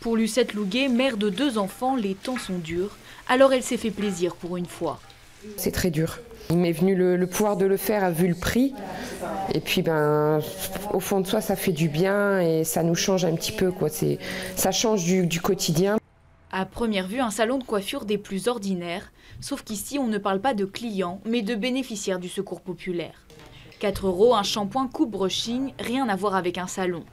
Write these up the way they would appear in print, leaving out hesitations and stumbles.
Pour Lucette Louguet, mère de 2 enfants, les temps sont durs, alors elle s'est fait plaisir pour une fois. C'est très dur. Il m'est venu le pouvoir de le faire vu le prix. Et puis au fond de soi, ça fait du bien et ça nous change un petit peu, quoi. Ça change du quotidien. À première vue, un salon de coiffure des plus ordinaires, sauf qu'ici on ne parle pas de clients, mais de bénéficiaires du secours populaire. 4 €, un shampoing coupe-brushing, rien à voir avec un salon.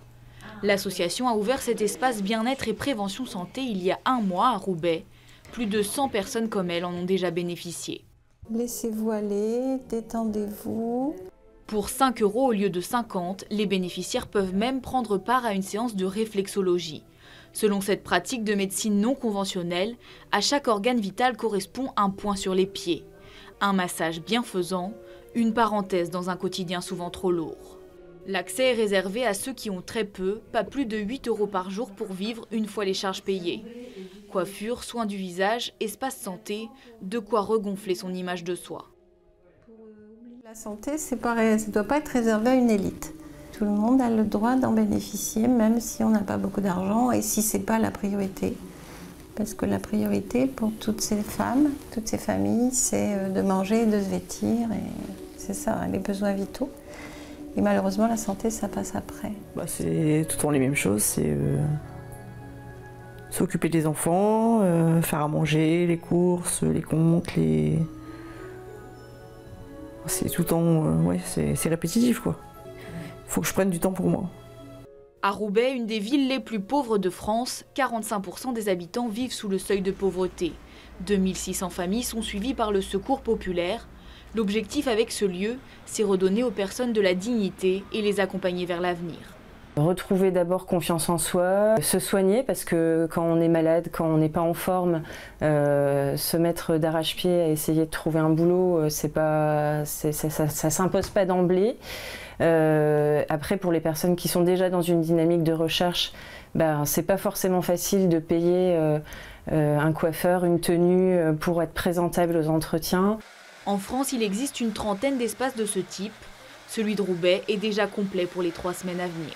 L'association a ouvert cet espace bien-être et prévention santé il y a 1 mois à Roubaix. Plus de 100 personnes comme elle en ont déjà bénéficié. Laissez-vous aller, détendez-vous. Pour 5 € au lieu de 50, les bénéficiaires peuvent même prendre part à une séance de réflexologie. Selon cette pratique de médecine non conventionnelle, à chaque organe vital correspond un point sur les pieds. Un massage bienfaisant, une parenthèse dans un quotidien souvent trop lourd. L'accès est réservé à ceux qui ont très peu, pas plus de 8 € par jour pour vivre une fois les charges payées. Coiffure, soins du visage, espace santé, de quoi regonfler son image de soi. La santé, c'est pareil, ça ne doit pas être réservé à une élite. Tout le monde a le droit d'en bénéficier, même si on n'a pas beaucoup d'argent et si ce n'est pas la priorité. Parce que la priorité pour toutes ces femmes, toutes ces familles, c'est de manger, de se vêtir, et c'est ça, les besoins vitaux. Et malheureusement, la santé, ça passe après. C'est tout le temps les mêmes choses, c'est s'occuper des enfants, faire à manger, les courses, les comptes, c'est tout le temps, c'est répétitif, quoi. Il faut que je prenne du temps pour moi. À Roubaix, une des villes les plus pauvres de France, 45% des habitants vivent sous le seuil de pauvreté. 2600 familles sont suivies par le secours populaire. L'objectif avec ce lieu, c'est redonner aux personnes de la dignité et les accompagner vers l'avenir. Retrouver d'abord confiance en soi, se soigner parce que quand on est malade, quand on n'est pas en forme, se mettre d'arrache-pied à essayer de trouver un boulot, ça s'impose pas d'emblée. Après, pour les personnes qui sont déjà dans une dynamique de recherche, c'est pas forcément facile de payer un coiffeur, une tenue pour être présentable aux entretiens. En France, il existe une trentaine d'espaces de ce type. Celui de Roubaix est déjà complet pour les 3 semaines à venir.